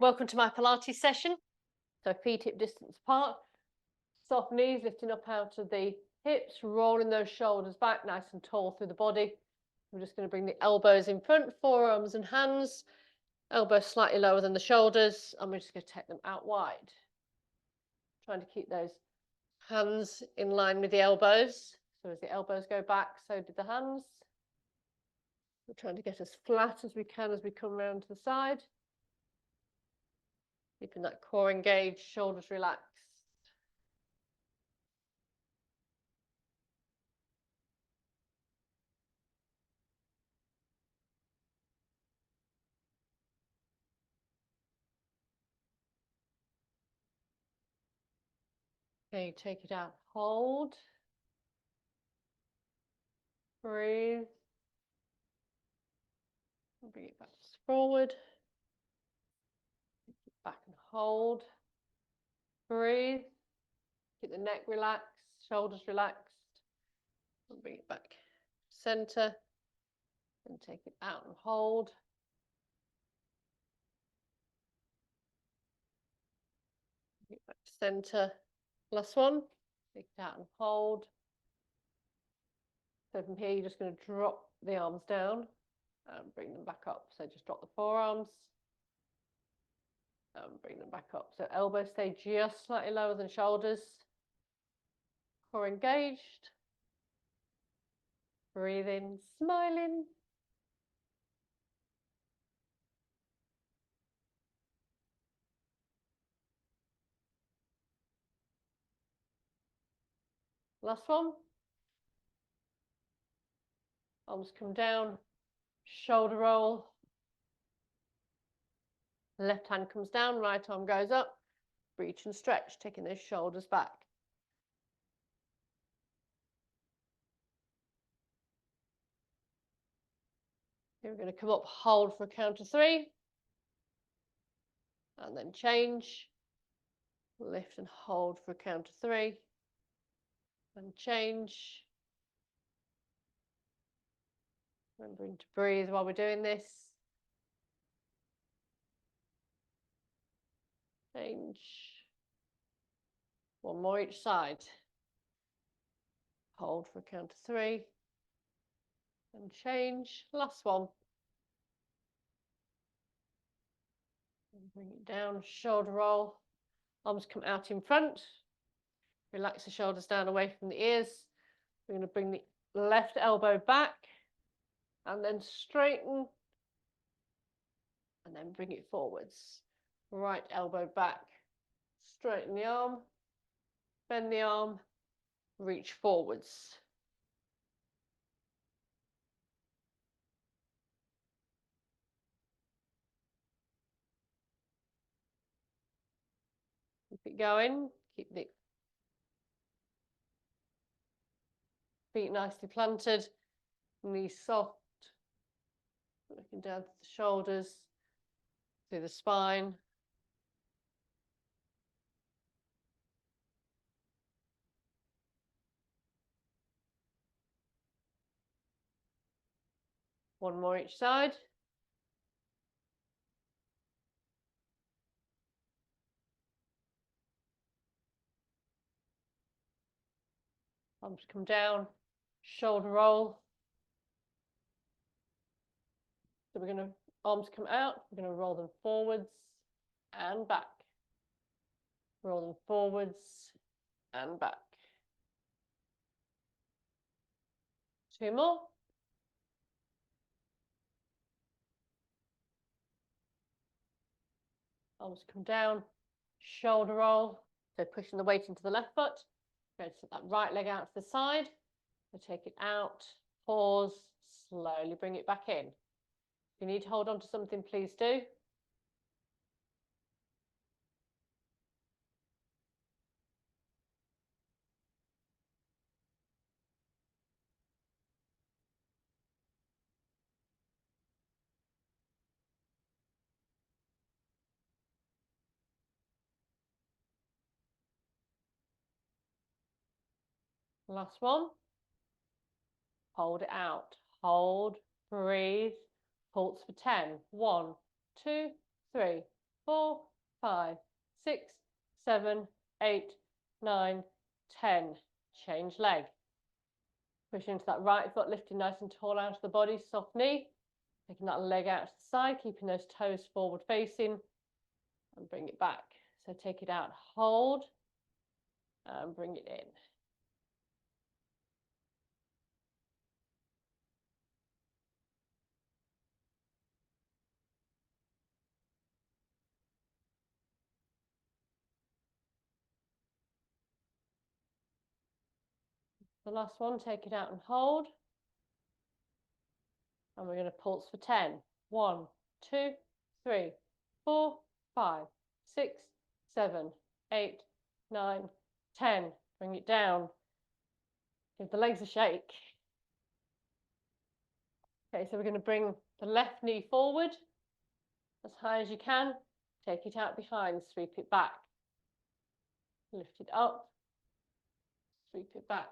Welcome to my Pilates session. So feet hip distance apart, soft knees lifting up out of the hips, rolling those shoulders back nice and tall through the body. We're just going to bring the elbows in front, forearms and hands, elbows slightly lower than the shoulders, and we're just going to take them out wide. Trying to keep those hands in line with the elbows. So as the elbows go back, so do the hands. We're trying to get as flat as we can as we come around to the side. Keeping that core engaged, shoulders relaxed. Okay, take it out, hold. Breathe. Bring it back forward. Back and hold. Breathe. Keep the neck relaxed, shoulders relaxed. And bring it back center. And take it out and hold. Bring it back to center. Last one. Take it out and hold. So from here, you're just going to drop the arms down and bring them back up. So just drop the forearms and bring them back up. So elbows stay just slightly lower than shoulders. Core engaged. Breathing, smiling. Last one. Arms come down, shoulder roll. Left hand comes down, right arm goes up. Reach and stretch, taking those shoulders back. Here we're going to come up, hold for a count of 3. And then change. Lift and hold for a count of 3. And change. Remembering to breathe while we're doing this. Change. One more each side. Hold for a count of 3. And change. Last one. And bring it down, shoulder roll. Arms come out in front. Relax the shoulders down away from the ears. We're going to bring the left elbow back and then straighten and then bring it forwards. Right elbow back, straighten the arm, bend the arm, reach forwards. Keep it going, keep the feet nicely planted, knees soft, looking down to the shoulders, through the spine. One more each side. Arms come down, shoulder roll. So we're going to, arms come out, we're going to roll them forwards and back. Roll them forwards and back. 2 more. Arms come down, shoulder roll. So pushing the weight into the left foot. Go to that right leg out to the side. So take it out, pause, slowly bring it back in. If you need to hold on to something, please do. Last one. Hold it out. Hold, breathe, pulse for 10. 1, 2, 3. 4, 5, 6, 7, 8, 9, 10. Change leg. Push into that right foot, lifting nice and tall out of the body, soft knee. Taking that leg out to the side, keeping those toes forward facing, and bring it back. So take it out, hold, and bring it in. The last one, take it out and hold. And we're going to pulse for 10. 1, 2, 3, 4, 5, 6, 7, 8, 9, 10. Bring it down. Give the legs a shake. Okay, so we're going to bring the left knee forward as high as you can. Take it out behind, sweep it back. Lift it up, sweep it back.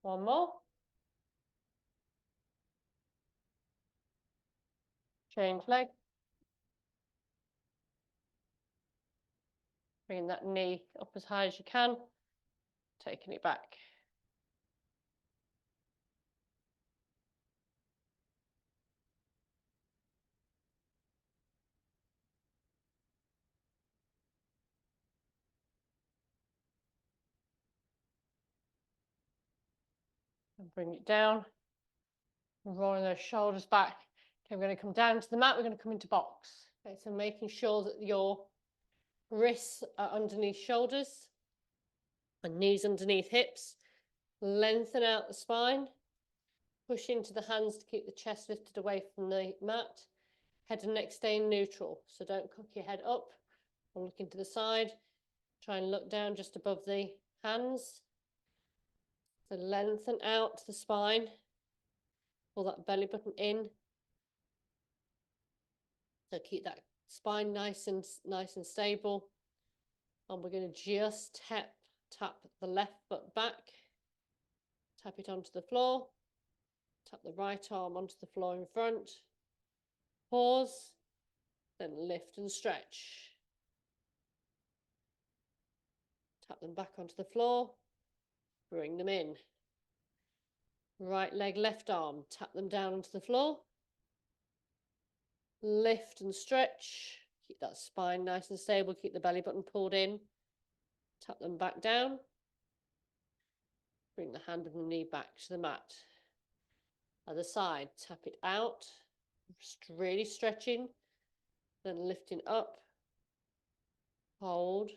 One more. Change leg. Bringing that knee up as high as you can. Taking it back. And bring it down. Rolling those shoulders back. Okay, we're going to come down to the mat. We're going to come into box. Okay, so making sure that your wrists are underneath shoulders and knees underneath hips. Lengthen out the spine. Push into the hands to keep the chest lifted away from the mat. Head and neck stay in neutral. So don't cock your head up or look into the side. Try and look down just above the hands. So lengthen out the spine. Pull that belly button in. So keep that spine nice and stable. And we're going to just tap the left foot back. Tap it onto the floor. Tap the right arm onto the floor in front. Pause. Then lift and stretch. Tap them back onto the floor. Bring them in. Right leg, left arm. Tap them down onto the floor. Lift and stretch. Keep that spine nice and stable. Keep the belly button pulled in. Tap them back down. Bring the hand and the knee back to the mat. Other side, tap it out. Just really stretching. Then lifting up. Hold.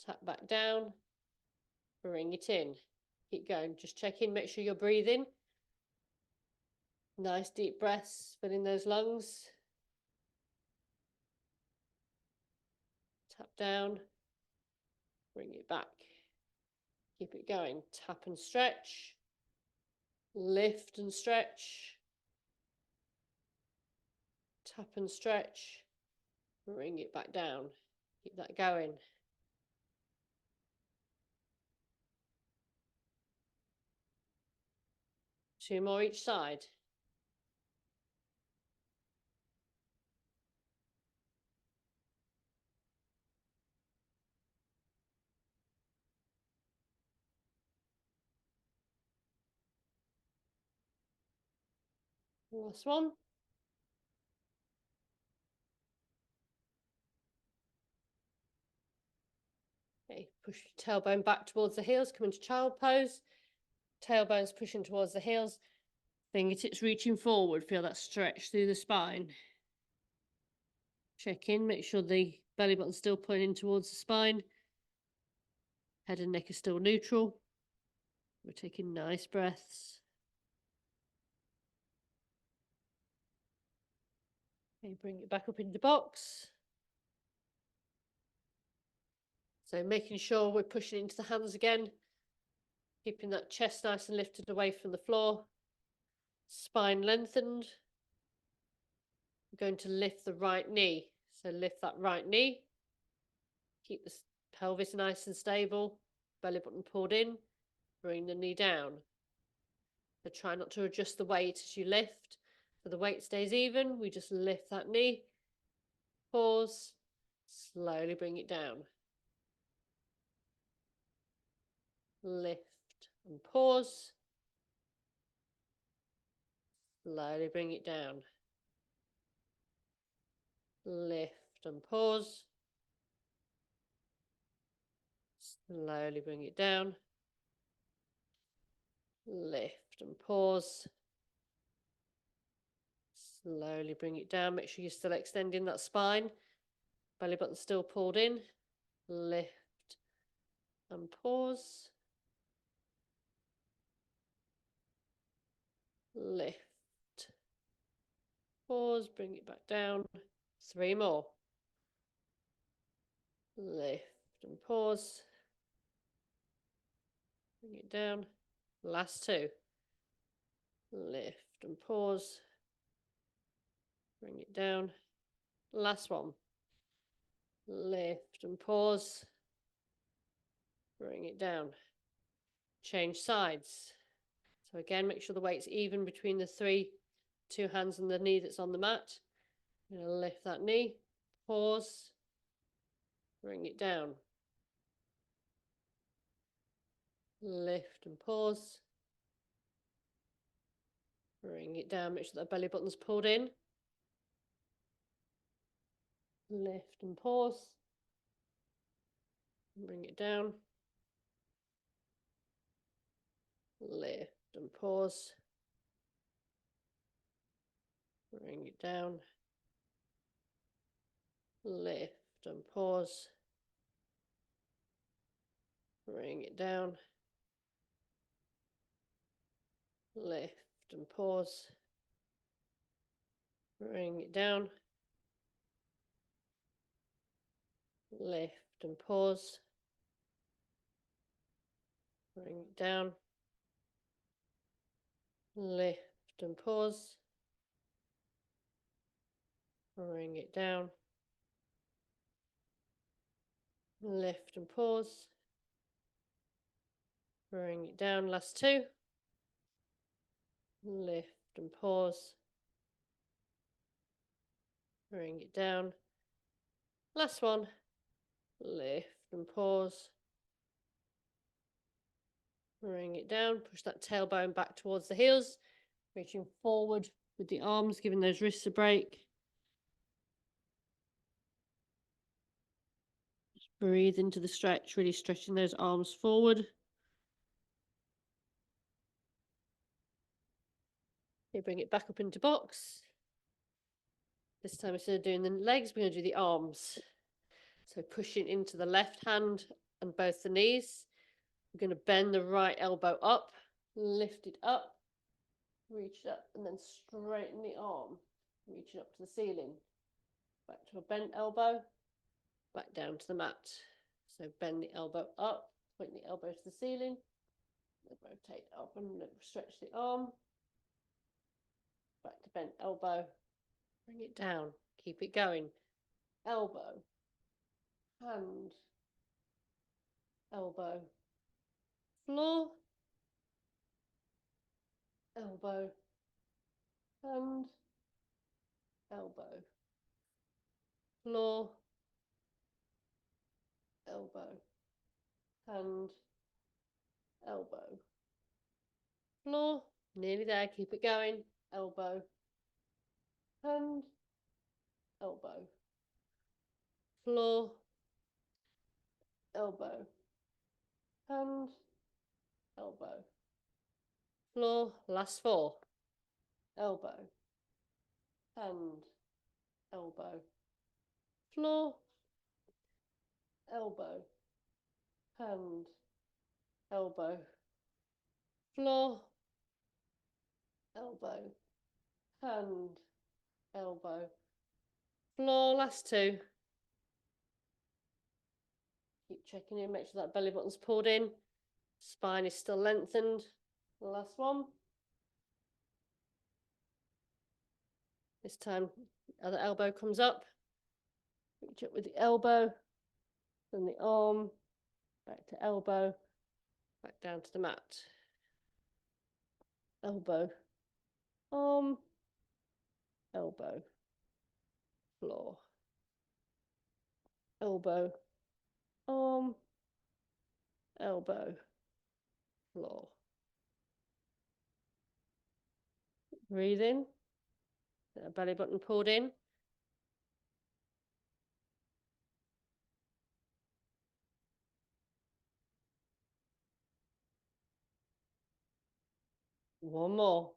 Tap back down. Bring it in. Keep going. Just check in. Make sure you're breathing. Nice deep breaths. Filling those lungs. Tap down. Bring it back. Keep it going. Tap and stretch. Lift and stretch. Tap and stretch. Bring it back down. Keep that going. Two more each side. Last one. Okay, push your tailbone back towards the heels, come into child pose. Tailbone's pushing towards the heels. Fingertips reaching forward, feel that stretch through the spine. Check in, make sure the belly button's still pointing towards the spine. Head and neck are still neutral. We're taking nice breaths. Okay, bring it back up into the box. So making sure we're pushing into the hands again. Keeping that chest nice and lifted away from the floor. Spine lengthened. We're going to lift the right knee. So lift that right knee. Keep the pelvis nice and stable. belly button pulled in, bring the knee down. So try not to adjust the weight as you lift. So the weight stays even, we just lift that knee, pause, slowly bring it down. Lift and pause. Slowly bring it down. Lift and pause. Slowly bring it down. Lift and pause. Slowly bring it down. Make sure you're still extending that spine. Belly button still pulled in. Lift and pause. Lift. Pause. Bring it back down. 3 more. Lift and pause. Bring it down. Last 2. Lift and pause. Bring it down. Last one. Lift and pause. Bring it down. Change sides. So again, make sure the weight's even between the 2 hands and the knee that's on the mat. I'm going to lift that knee, pause, bring it down. Lift and pause. Bring it down, make sure that belly button's pulled in. Lift and pause. Bring it down. Lift and pause. Bring it down. Lift and pause. Bring it down. Lift and pause. Bring it down. Lift and pause. Bring it down. Lift and pause. Bring it down. Lift and pause. Bring it down. Last 2. Lift and pause. Bring it down. Last one. Lift and pause. Bring it down. Push that tailbone back towards the heels. Reaching forward with the arms, giving those wrists a break. Just breathe into the stretch, really stretching those arms forward. Okay, bring it back up into box. This time, instead of doing the legs, we're going to do the arms. So pushing into the left hand and both the knees. We're going to bend the right elbow up, lift it up, reach it up, and then straighten the arm, reaching up to the ceiling. Back to a bent elbow, back down to the mat. So bend the elbow up, point the elbow to the ceiling, then rotate up and stretch the arm. Back to bent elbow, bring it down, keep it going. Elbow, hand, elbow, floor, elbow, hand, elbow, floor, elbow, hand, elbow, floor, nearly there, keep it going, elbow, hand, elbow, floor, elbow, hand, elbow, floor, last 4, elbow, hand, elbow, floor, elbow, hand, elbow, floor, elbow, hand, elbow, floor, last 2. Keep checking in, make sure that belly button's pulled in, spine is still lengthened. The last one. This time, the other elbow comes up, reach up with the elbow, then the arm, back to elbow, Back down to the mat. Elbow, arm, elbow, floor. Elbow, arm, elbow, floor. Breathe in. Belly button pulled in. One more.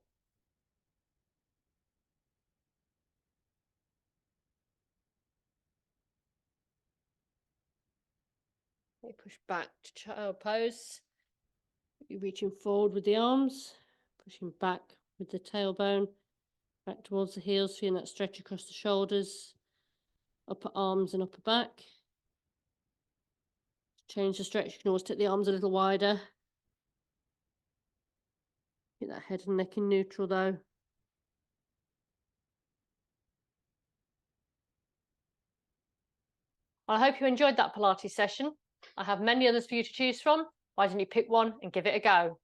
You push back to child pose. You're reaching forward with the arms, pushing back with the tailbone, back towards the heels, feeling that stretch across the shoulders, upper arms and upper back. Change the stretch, you can always take the arms a little wider. Get that head and neck in neutral though. I hope you enjoyed that Pilates session. I have many others for you to choose from. Why don't you pick one and give it a go?